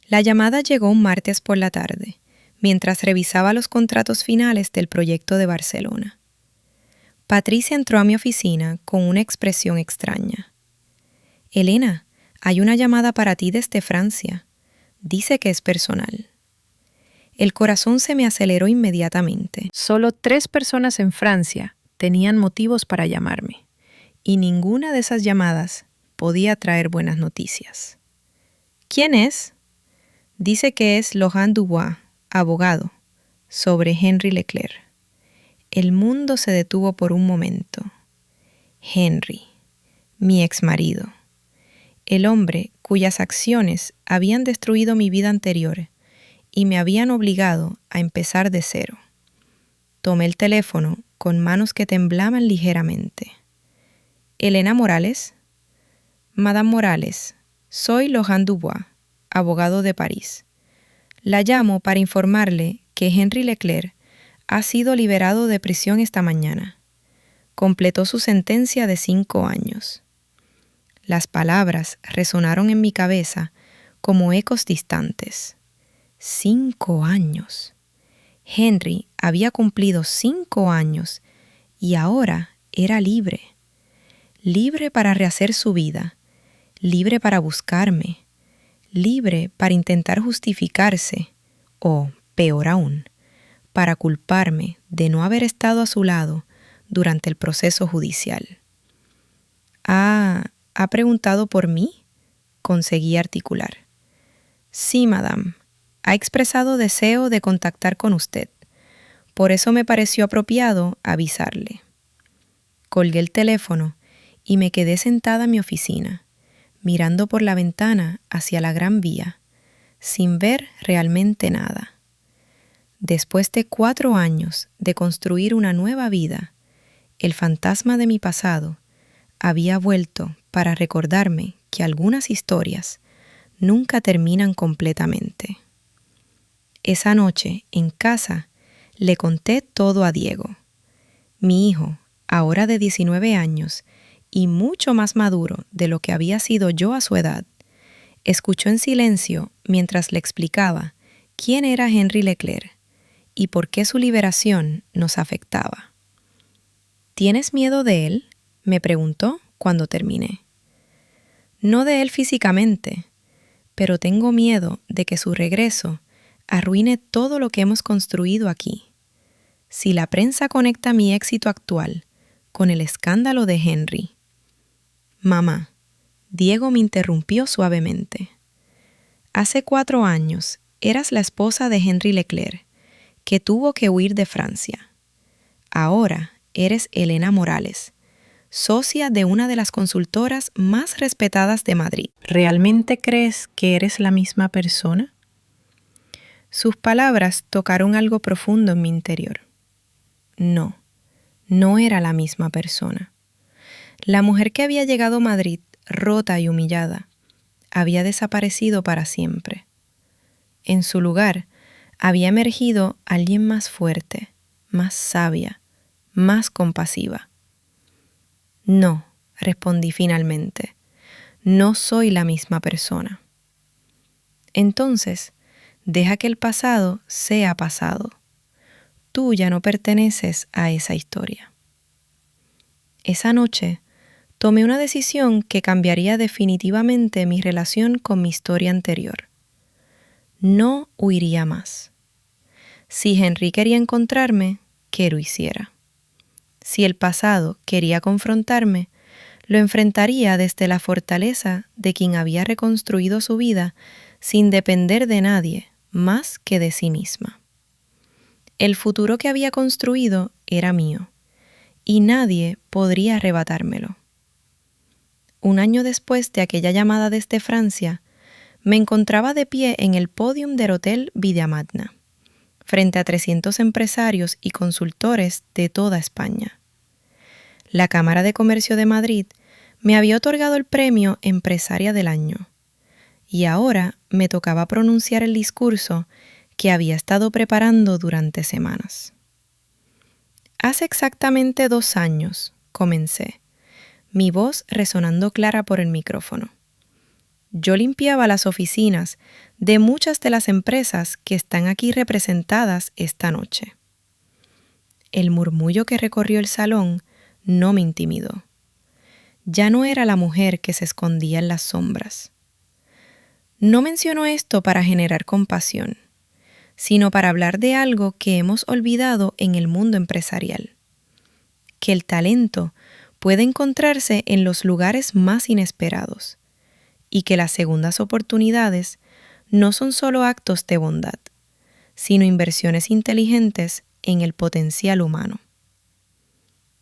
La llamada llegó un martes por la tarde, mientras revisaba los contratos finales del proyecto de Barcelona. Patricia entró a mi oficina con una expresión extraña. «Elena, hay una llamada para ti desde Francia. Dice que es personal». El corazón se me aceleró inmediatamente. Solo 3 personas en Francia tenían motivos para llamarme, y ninguna de esas llamadas podía traer buenas noticias. «¿Quién es?» Dice que es Laurent Dubois, abogado, sobre Henry Leclerc. El mundo se detuvo por un momento. Henry, mi exmarido. El hombre cuyas acciones habían destruido mi vida anterior y me habían obligado a empezar de cero. Tomé el teléfono con manos que temblaban ligeramente. «¿Elena Morales?» «Madame Morales, soy Laurent Dubois, abogado de París. La llamo para informarle que Henry Leclerc ha sido liberado de prisión esta mañana. Completó su sentencia de 5 años». Las palabras resonaron en mi cabeza como ecos distantes. 5 años. Henry había cumplido 5 años y ahora era libre. Libre para rehacer su vida, libre para buscarme, libre para intentar justificarse o, peor aún, para culparme de no haber estado a su lado durante el proceso judicial. ¿Ha preguntado por mí? Conseguí articular. Sí, madame. Ha expresado deseo de contactar con usted. Por eso me pareció apropiado avisarle. Colgué el teléfono y me quedé sentada en mi oficina, mirando por la ventana hacia la Gran Vía, sin ver realmente nada. Después de 4 años de construir una nueva vida, el fantasma de mi pasado había vuelto para recordarme que algunas historias nunca terminan completamente. Esa noche, en casa, le conté todo a Diego. Mi hijo, ahora de 19 años y mucho más maduro de lo que había sido yo a su edad, escuchó en silencio mientras le explicaba quién era Henry Leclerc y por qué su liberación nos afectaba. ¿Tienes miedo de él?, me preguntó cuando terminé. No de él físicamente, pero tengo miedo de que su regreso arruine todo lo que hemos construido aquí. Si la prensa conecta mi éxito actual con el escándalo de Henry. Mamá, Diego me interrumpió suavemente. Hace 4 años eras la esposa de Henry Leclerc, que tuvo que huir de Francia. Ahora eres Elena Morales, socia de una de las consultoras más respetadas de Madrid. ¿Realmente crees que eres la misma persona? Sus palabras tocaron algo profundo en mi interior. No era la misma persona. La mujer que había llegado a Madrid, rota y humillada, había desaparecido para siempre. En su lugar, había emergido alguien más fuerte, más sabia, más compasiva. No, respondí finalmente, no soy la misma persona. Entonces, deja que el pasado sea pasado. Tú ya no perteneces a esa historia. Esa noche, tomé una decisión que cambiaría definitivamente mi relación con mi historia anterior. No huiría más. Si Henry quería encontrarme, que lo hiciera. Si el pasado quería confrontarme, lo enfrentaría desde la fortaleza de quien había reconstruido su vida sin depender de nadie más que de sí misma. El futuro que había construido era mío, y nadie podría arrebatármelo. 1 año después de aquella llamada desde Francia, me encontraba de pie en el pódium del Hotel Vidamadna, frente a 300 empresarios y consultores de toda España. La Cámara de Comercio de Madrid me había otorgado el premio Empresaria del Año, y ahora me tocaba pronunciar el discurso que había estado preparando durante semanas. Hace exactamente 2 años, comencé, mi voz resonando clara por el micrófono. Yo limpiaba las oficinas de muchas de las empresas que están aquí representadas esta noche. El murmullo que recorrió el salón no me intimidó. Ya no era la mujer que se escondía en las sombras. No menciono esto para generar compasión, sino para hablar de algo que hemos olvidado en el mundo empresarial. Que el talento puede encontrarse en los lugares más inesperados y que las segundas oportunidades no son solo actos de bondad, sino inversiones inteligentes en el potencial humano.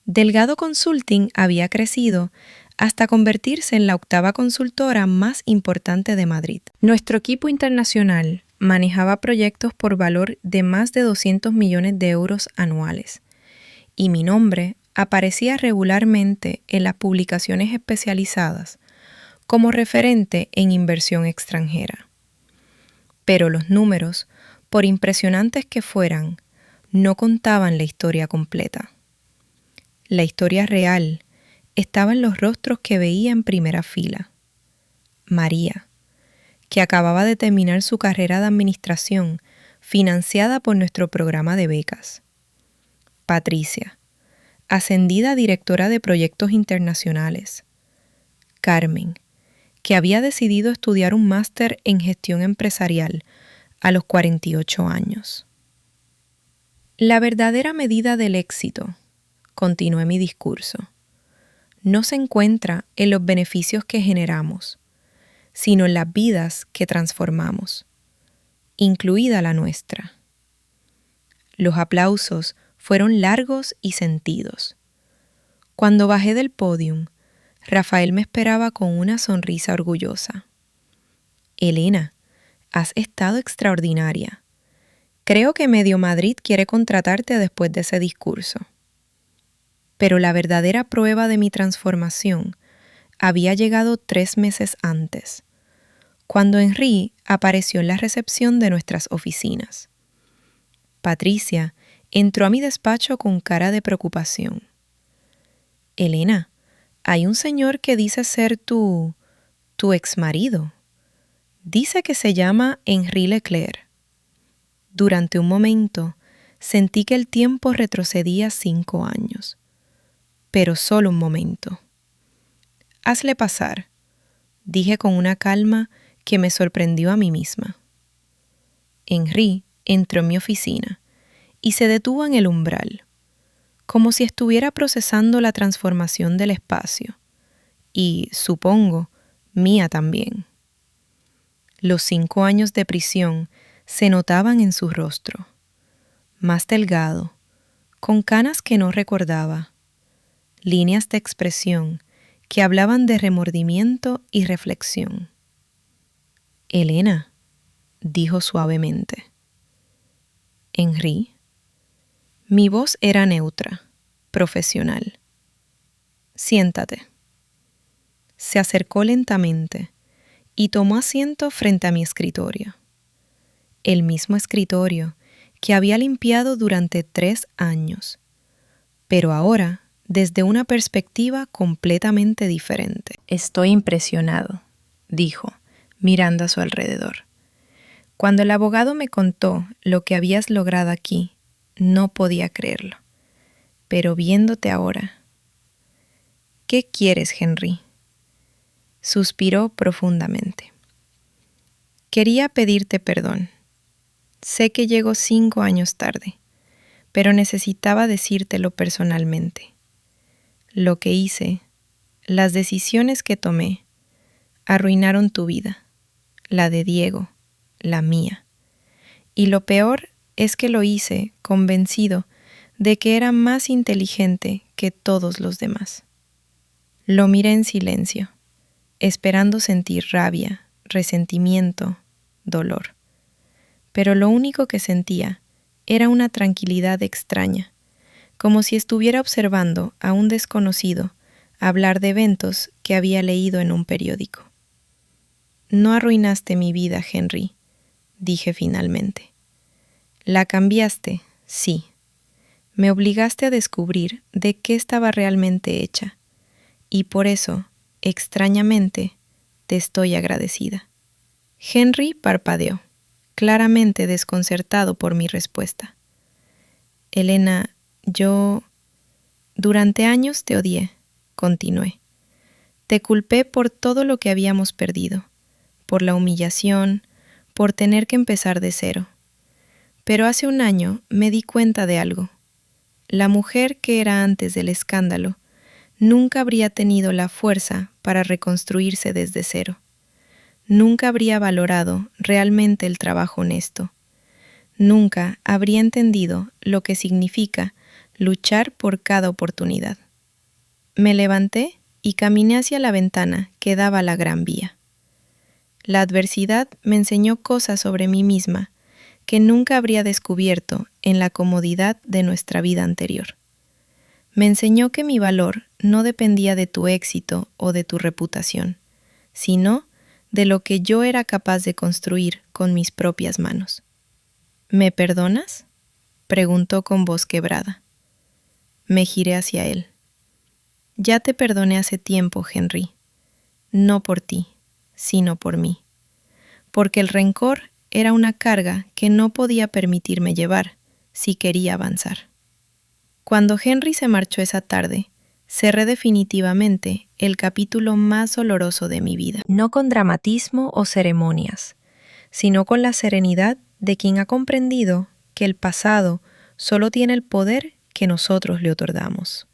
Delgado Consulting había crecido hasta convertirse en la 8ª consultora más importante de Madrid. Nuestro equipo internacional manejaba proyectos por valor de más de 200 millones de euros anuales, y mi nombre aparecía regularmente en las publicaciones especializadas como referente en inversión extranjera. Pero los números, por impresionantes que fueran, no contaban la historia completa. La historia real estaba en los rostros que veía en primera fila. María, que acababa de terminar su carrera de administración financiada por nuestro programa de becas. Patricia, ascendida a directora de proyectos internacionales. Carmen, que había decidido estudiar un máster en gestión empresarial a los 48 años. La verdadera medida del éxito, continué mi discurso, no se encuentra en los beneficios que generamos, sino en las vidas que transformamos, incluida la nuestra. Los aplausos fueron largos y sentidos. Cuando bajé del pódium, Rafael me esperaba con una sonrisa orgullosa. Elena, has estado extraordinaria. Creo que Medio Madrid quiere contratarte después de ese discurso. Pero la verdadera prueba de mi transformación había llegado 3 meses antes, cuando Henry apareció en la recepción de nuestras oficinas. Patricia entró a mi despacho con cara de preocupación. Elena, hay un señor que dice ser tu exmarido. Dice que se llama Henry Leclerc. Durante un momento sentí que el tiempo retrocedía 5 años, pero solo un momento. Hazle pasar, dije con una calma que me sorprendió a mí misma. Henry entró en mi oficina y se detuvo en el umbral, como si estuviera procesando la transformación del espacio, y, supongo, mía también. Los 5 años de prisión se notaban en su rostro, más delgado, con canas que no recordaba, líneas de expresión que hablaban de remordimiento y reflexión. Elena, dijo suavemente. Henry. Mi voz era neutra, profesional. Siéntate. Se acercó lentamente y tomó asiento frente a mi escritorio. El mismo escritorio que había limpiado durante 3 años, pero ahora desde una perspectiva completamente diferente. Estoy impresionado, dijo, mirando a su alrededor. Cuando el abogado me contó lo que habías logrado aquí, no podía creerlo. Pero viéndote ahora... ¿Qué quieres, Henry? Suspiró profundamente. Quería pedirte perdón. Sé que llego 5 años tarde, pero necesitaba decírtelo personalmente. Lo que hice, las decisiones que tomé, arruinaron tu vida, la de Diego, la mía. Y lo peor es que lo hice convencido de que era más inteligente que todos los demás. Lo miré en silencio, esperando sentir rabia, resentimiento, dolor. Pero lo único que sentía era una tranquilidad extraña, como si estuviera observando a un desconocido hablar de eventos que había leído en un periódico. No arruinaste mi vida, Henry, dije finalmente. La cambiaste, sí. Me obligaste a descubrir de qué estaba realmente hecha, y por eso, extrañamente, te estoy agradecida. Henry parpadeó, claramente desconcertado por mi respuesta. Elena, durante años te odié, continué. Te culpé por todo lo que habíamos perdido, por la humillación, por tener que empezar de cero. Pero hace 1 año me di cuenta de algo. La mujer que era antes del escándalo nunca habría tenido la fuerza para reconstruirse desde cero. Nunca habría valorado realmente el trabajo honesto. Nunca habría entendido lo que significa luchar por cada oportunidad. Me levanté y caminé hacia la ventana que daba a la Gran Vía. La adversidad me enseñó cosas sobre mí misma que nunca habría descubierto en la comodidad de nuestra vida anterior. Me enseñó que mi valor no dependía de tu éxito o de tu reputación, sino de lo que yo era capaz de construir con mis propias manos. ¿Me perdonas?, preguntó con voz quebrada. Me giré hacia él. Ya te perdoné hace tiempo, Henry. No por ti, sino por mí. Porque el rencor era una carga que no podía permitirme llevar si quería avanzar. Cuando Henry se marchó esa tarde, cerré definitivamente el capítulo más doloroso de mi vida, no con dramatismo o ceremonias, sino con la serenidad de quien ha comprendido que el pasado solo tiene el poder que nosotros le otorgamos.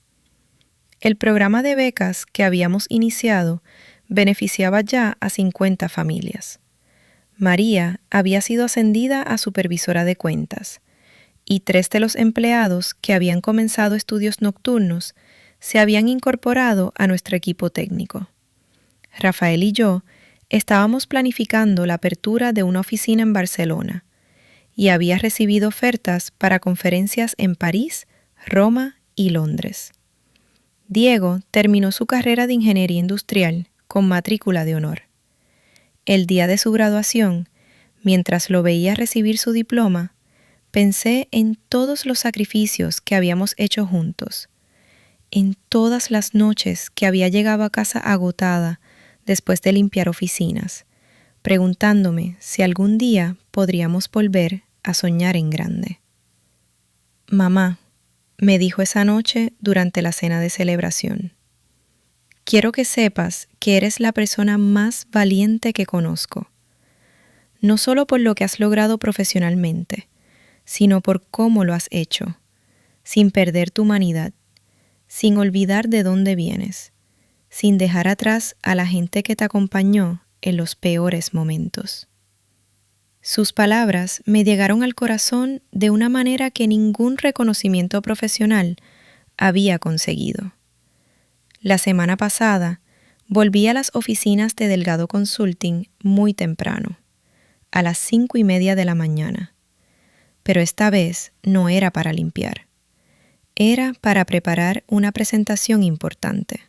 El programa de becas que habíamos iniciado beneficiaba ya a 50 familias. María había sido ascendida a supervisora de cuentas, y 3 de los empleados que habían comenzado estudios nocturnos se habían incorporado a nuestro equipo técnico. Rafael y yo estábamos planificando la apertura de una oficina en Barcelona y había recibido ofertas para conferencias en París, Roma y Londres. Diego terminó su carrera de ingeniería industrial con matrícula de honor. El día de su graduación, mientras lo veía recibir su diploma, pensé en todos los sacrificios que habíamos hecho juntos, en todas las noches que había llegado a casa agotada después de limpiar oficinas, preguntándome si algún día podríamos volver a soñar en grande. Mamá, me dijo esa noche durante la cena de celebración, quiero que sepas que eres la persona más valiente que conozco, no solo por lo que has logrado profesionalmente, sino por cómo lo has hecho, sin perder tu humanidad, sin olvidar de dónde vienes, sin dejar atrás a la gente que te acompañó en los peores momentos. Sus palabras me llegaron al corazón de una manera que ningún reconocimiento profesional había conseguido. La semana pasada volví a las oficinas de Delgado Consulting muy temprano, a las 5:30 de la mañana. Pero esta vez no era para limpiar. Era para preparar una presentación importante.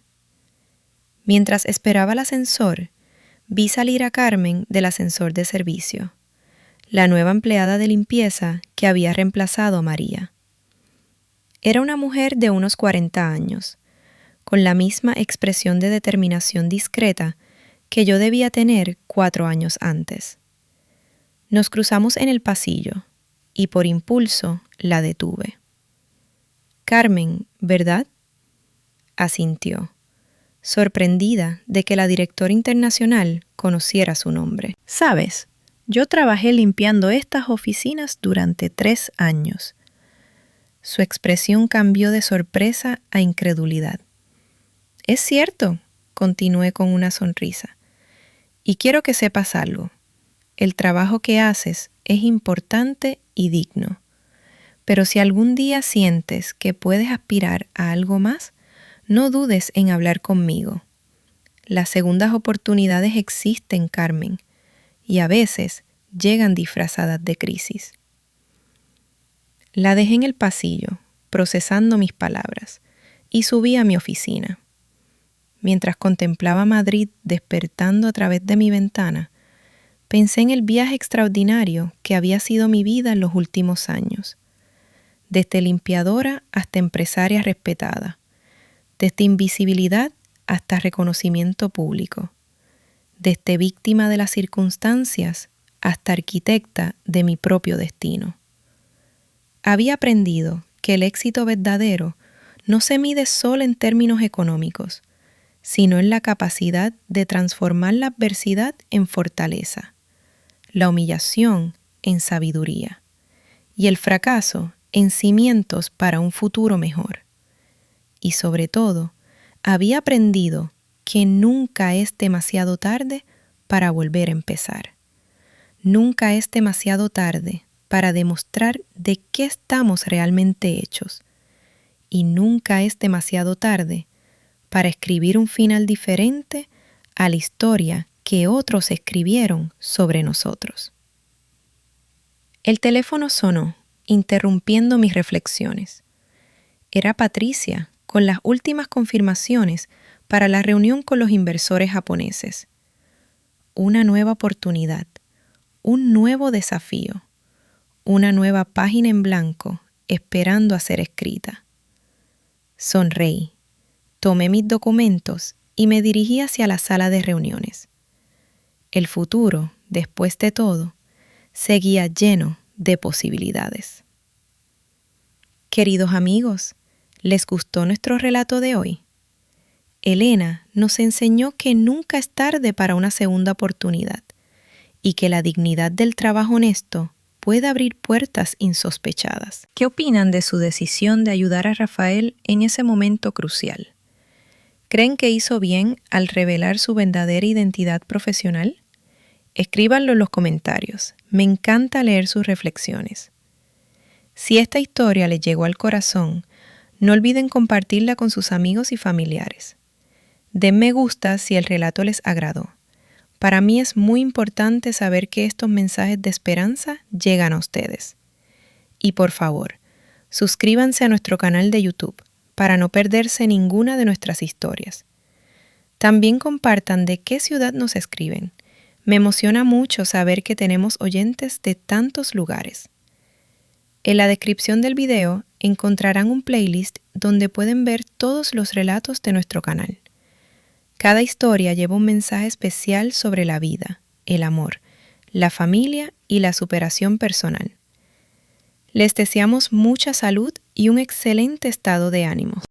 Mientras esperaba el ascensor, vi salir a Carmen del ascensor de servicio, la nueva empleada de limpieza que había reemplazado a María. Era una mujer de unos 40 años, con la misma expresión de determinación discreta que yo debía tener 4 años antes. Nos cruzamos en el pasillo y por impulso la detuve. Carmen, ¿verdad? Asintió, sorprendida de que la directora internacional conociera su nombre. ¿Sabes? Yo trabajé limpiando estas oficinas durante 3 años. Su expresión cambió de sorpresa a incredulidad. Es cierto, continué con una sonrisa. Y quiero que sepas algo. El trabajo que haces es importante y digno. Pero si algún día sientes que puedes aspirar a algo más, no dudes en hablar conmigo. Las segundas oportunidades existen, Carmen, y a veces llegan disfrazadas de crisis. La dejé en el pasillo, procesando mis palabras, y subí a mi oficina. Mientras contemplaba Madrid despertando a través de mi ventana, pensé en el viaje extraordinario que había sido mi vida en los últimos años. Desde limpiadora hasta empresaria respetada, desde invisibilidad hasta reconocimiento público, desde víctima de las circunstancias hasta arquitecta de mi propio destino. Había aprendido que el éxito verdadero no se mide solo en términos económicos, sino en la capacidad de transformar la adversidad en fortaleza, la humillación en sabiduría y el fracaso en cimientos para un futuro mejor. Y sobre todo, había aprendido que nunca es demasiado tarde para volver a empezar. Nunca es demasiado tarde para demostrar de qué estamos realmente hechos. Y nunca es demasiado tarde para escribir un final diferente a la historia que otros escribieron sobre nosotros. El teléfono sonó, interrumpiendo mis reflexiones. Era Patricia, con las últimas confirmaciones para la reunión con los inversores japoneses. Una nueva oportunidad, un nuevo desafío, una nueva página en blanco esperando a ser escrita. Sonreí, tomé mis documentos y me dirigí hacia la sala de reuniones. El futuro, después de todo, seguía lleno de posibilidades. Queridos amigos, ¿les gustó nuestro relato de hoy? Elena nos enseñó que nunca es tarde para una segunda oportunidad y que la dignidad del trabajo honesto puede abrir puertas insospechadas. ¿Qué opinan de su decisión de ayudar a Rafael en ese momento crucial? ¿Creen que hizo bien al revelar su verdadera identidad profesional? Escríbanlo en los comentarios. Me encanta leer sus reflexiones. Si esta historia les llegó al corazón, no olviden compartirla con sus amigos y familiares. Den me gusta si el relato les agradó. Para mí es muy importante saber que estos mensajes de esperanza llegan a ustedes. Y por favor, suscríbanse a nuestro canal de YouTube para no perderse ninguna de nuestras historias. También compartan de qué ciudad nos escriben. Me emociona mucho saber que tenemos oyentes de tantos lugares. En la descripción del video encontrarán un playlist donde pueden ver todos los relatos de nuestro canal. Cada historia lleva un mensaje especial sobre la vida, el amor, la familia y la superación personal. Les deseamos mucha salud y un excelente estado de ánimo.